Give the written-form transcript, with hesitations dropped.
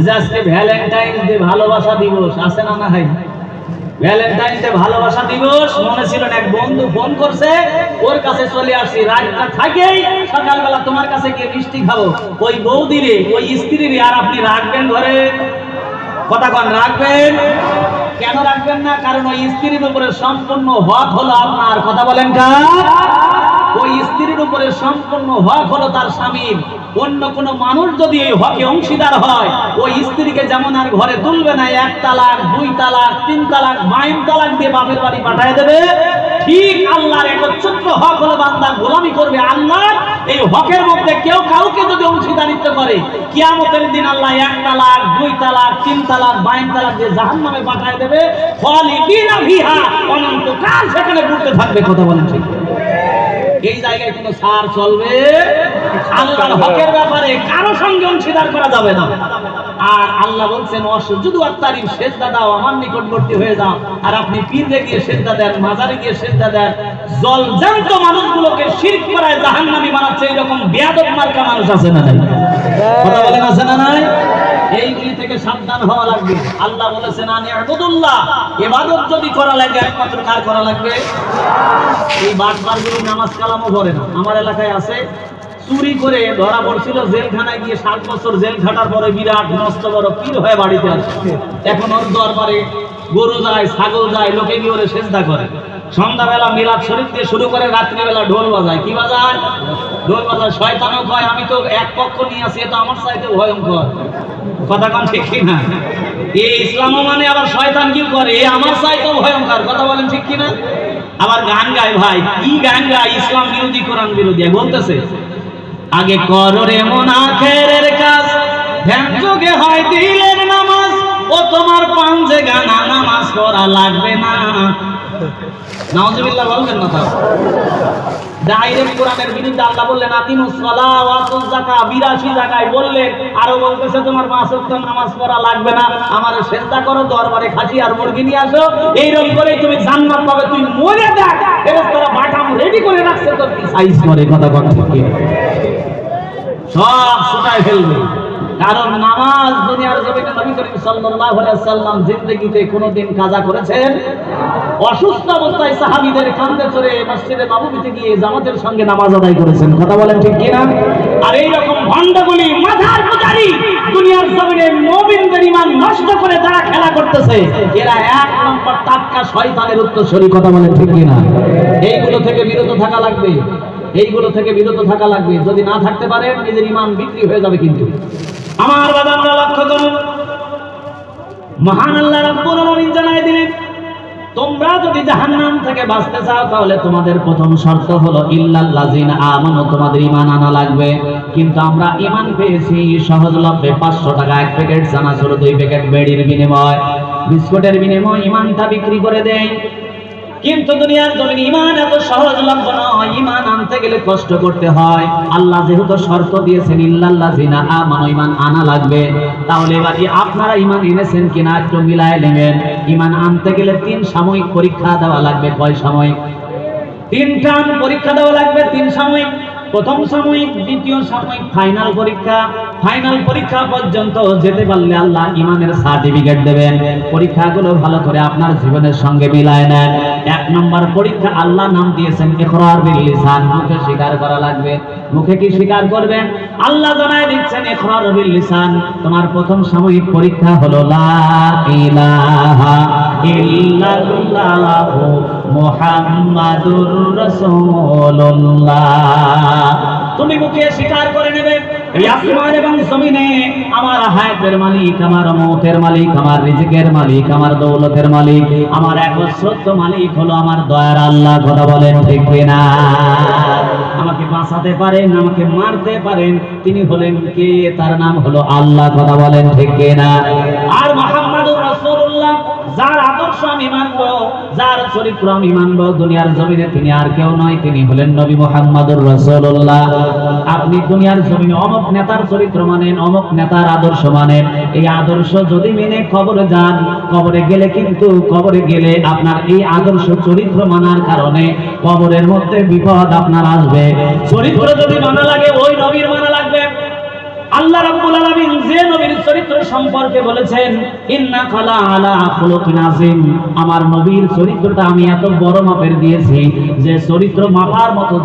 যে আজকে Valentine's day, ভালোবাসা দিবস আছে না নাই? ভ্যালেন্টাইন্স ডে ভালোবাসা দিবস মনে ছিল না, এক বন্ধু ফোন করছে, ওর কাছে চলে আসি, রাতটা থাকেই সকালবেলা তোমার কাছে গিয়ে মিষ্টি খাবো। ওই বৌদিরে, ওই স্ত্রীরে আর আপনি রাখবেন ঘরে? কথা কন, রাখবেন? কেন রাখবেন না? কারণ ওই স্ত্রীর উপরে সম্পূর্ণ হক হলো আপনার। কথা বলেন কার? ওই স্ত্রীর উপরে সম্পূর্ণ হক হলো তার স্বামীর। অন্য কোন মানুষ যদি এই হকে অংশীদার হয়, ওই স্ত্রীকে যেমন আর ঘরে তুলবে না, 1 তালাক 2 তালাক 3 তালাক 5 তালাক দিয়ে বাপের বাড়ি পাঠিয়ে দেবে, ঠিক আল্লাহর একচ্ছত্র হক হলো বান্দা গোলামি করবে আল্লাহ। এই হকের মধ্যে কেউ কাউকে যদি অংশীদারিত্ব করে, কিয়ামতের দিন আল্লাহ 1 তালাক 2 তালাক 3 তালাক 5 তালাক দিয়ে জাহান্নামে পাঠিয়ে দেবে, খালিদিনা ফিহা, অনন্তকাল সেখানে ঘুরতে থাকবে। কথা বলেন ঠিক? এই জায়গায় কোনো ছাড় চলবে? আল্লাহর হকের ব্যাপারে কারো সঙ্গে অংশীদার করা যাবে না। আর আল্লাহ বলছেন ওয়াসজুদু ওয়াত্তারিব, সিজদা দাও, আমার নিকটবর্তী হয়ে যাও। আর আপনি পীরে গিয়ে সিজদা দেন, মাজারে গিয়ে সিজদা দেন, জলজান্ত মানুষগুলোকে শিরক করায় জাহান্নামী বানাচ্ছে, এরকম বেয়াদব মার্কা মানুষ আছে না নাই? কথা বলেন, আছে না নাই? এইগুলি থেকে সাবধান হওয়া লাগবে। আল্লাহ বলেছেন আনি'বুদুল্লাহ, ইবাদত যদি করা লাগে একমাত্র কার করা লাগবে? এই বাটপারগুলো নামাজ কালামও পড়ে না। আমার এলাকায় আছে, চুরি করে ধরা পড়ছিল, জেলখানায় গিয়ে 7 বছর জেল খাটার পরে বিরাট মস্ত বড় পীর হয়ে বাড়িতে আসছে। এখন ওর দরবারে গরু যায়, ছাগল যায়, লোকে গিয়ে ওরে সেজদা করে। সন্ধ্যাবেলা মিলাদ শরীফ দিয়ে শুরু করে রাত্রিবেলা ঢোল বাজায়। কি বাজায়? ঢোল বাজায়। শয়তানও কয় আমি তো এক পক্ষ নিয়ে আসি, এটা আমার চাইতে ভয়ঙ্কর। কথা কন ঠিক কিনা? এই ইসলাম মানে আবার শয়তান কি করে, আমার চাইতেও ভয়ঙ্কর। কথা বলেন ঠিক কিনা? আবার গান গায়। ভাই কি গান গায়? ইসলাম বিরোধী, কোরআন বিরোধী। বলতেছে আগে করো রে মন আখেরের কাজ, ধ্যান যোগে হয় দিলের নামাজ, ও তোমার পাঞ্জে গানা নামাজ পড়া লাগবে না। নাউজুবিল্লাহ বলবেন না? তাও ডাইরেক্ট কোরআনের বিরুদ্ধে আল্লাহ বললেন আকিমুস সালাহ ওয়া আতুজ যাকাত, 82 জায়গায় বললেন। আরো বলতেছে তোমার 5 ওয়াক্ত নামাজ পড়া লাগবে না, আমারে সিজদা করো, দরবারে খাসি আর মুরগি নিয়ে আসো, এইরকম করে তুমি জান্নাত পাবে। তুই মরে দেখ, ফেরেশতারা বাটাম রেডি করে রাখছে তোর কি সাইজ করে। কথা বল ঠিক কি? সব শুকায় ফেলবে। কারণ নামাজ দুনিয়ার জমিনে নবী করিম সাল্লাল্লাহু আলাইহি ওয়াসাল্লাম জিন্দেগিতে কোনোদিন কাজা করেছেন? অসুস্থ অবস্থায় সাহাবীদের কাঁধে চড়ে মসজিদে নববীতে গিয়ে জামাতের সঙ্গে নামাজ আদায় করেছেন। কথা বলেন ঠিক কিনা? আর এই রকম ভণ্ডগুলি, মাথার পূজারি, দুনিয়ার জমিনে মুমিনদের ঈমান নষ্ট করে যারা খেলা করতেছে, এরা 1 নম্বর টাটকা শয়তানের উত্তরসূরি। কথা বলেন ঠিক কিনা? এইগুলো থেকে বিরত থাকা লাগবে। এইগুলো থেকে বিরত থাকা লাগবে। যদি না থাকতে পারেন, নিজের ঈমান বিক্রি হয়ে যাবে। কিন্তু আমার বাবারা লক্ষ্য করুন, মহান আল্লাহ রাব্বুল আলামিন জানায় দিলেন, তোমরা যদি জাহান্নাম থেকে বাঁচতে চাও তাহলে তোমাদের প্রথম শর্ত হলো ইল্লাল্লাযিনা আমানু, তোমাদের ঈমান আনা লাগবে। কিন্তু আমরা ঈমান পেয়েছি সহজলভ্যে 500 টাকা 1 প্যাকেট চানাচুর, 2 প্যাকেট বেড়ির বিনিময়, বিস্কুটের বিনিময় ঈমানটা বিক্রি করে দেয়। কিন্তু দুনিয়ার জমিনে ঈমান এত সহজলভ্য নয়, ঈমান আনতে গেলে কষ্ট করতে হয়। আল্লাহ যেহেতু শর্ত দিয়েছেন ইল্লাল্লাযিনা আমানু, ঈমান আনা লাগবে। তাহলে এবার আপনারা ঈমান এনেছেন কিনা একটু মিলায় নেবেন। ঈমান আনতে গেলে 3 সাময়িক পরীক্ষা দেওয়া লাগবে। কয় সাময়িক? 3টা পরীক্ষা দেওয়া লাগবে। 3 সাময়িক। প্রথম সাময়িক, দ্বিতীয় সাময়িক, ফাইনাল পরীক্ষা। ফাইনাল পরীক্ষা পর্যন্ত যেতে পারলে আল্লাহ ঈমানের সার্টিফিকেট দেবেন। পরীক্ষাগুলো ভালো করে আপনার জীবনের সঙ্গে মিলায় নেন। 1 নম্বর পরীক্ষা আল্লাহ নাম দিয়েছেন ইকরার বিল লিসান, মুখে স্বীকার করা লাগবে। মুখে কি স্বীকার করবেন? আল্লাহ জানায় দিচ্ছেন ইকরার বিল লিসান। তোমার প্রথম সাময়িক পরীক্ষা হলো লা ইলাহা ইল্লাল্লাহু মুহাম্মাদুর রাসূলুল্লাহ। তুমি মুখে স্বীকার করে নেবে এই আসমান এবং জমিনে আমার হায়াতের মালিক, আমার মওতের মালিক, আমার রিজিকের মালিক, আমার দৌলতের মালিক, আমার একচ্ছত্র মালিক হলো আমার দয়ার আল্লাহ। কথা বলেন ঠিক কিনা? আমাকে বাঁচাতে পারেন, আমাকে মারতে পারেন, তিনি হলেন কে? তার নাম হলো আল্লাহ। কথা বলেন ঠিক কিনা? আর মুহাম্মাদুর রাসূলুল্লাহ, যার আদর্শ আমি মানব, যার চরিত্র আমি মানব দুনিয়ার জমিনে, তিনি আর কেউ নয়, তিনি হলেন নবী মুহাম্মাদুর রাসূলুল্লাহ। আপনি দুনিয়ার জমিনে অমুক নেতার চরিত্র মানেন, অমুক নেতার আদর্শ মানেন, এই আদর্শ যদি মেনে কবরে যান, কবরে গেলে কিন্তু কবরে গেলে আপনার এই আদর্শ চরিত্র মানার কারণে কবরের মধ্যে বিপদ আপনার আসবে। চরিত্র যদি মানা লাগে ওই নবীর মানা লাগবে। আল্লাহ রাব্বুল আলামিন যে নবীর চরিত্র সম্পর্কে বলেছেন ইন্নাকা লাআলা খুলুকিন আযীম, আমার নবীর চরিত্রটা আমি এত বড় মাপের দিয়েছি যে চরিত্র মাপার মতো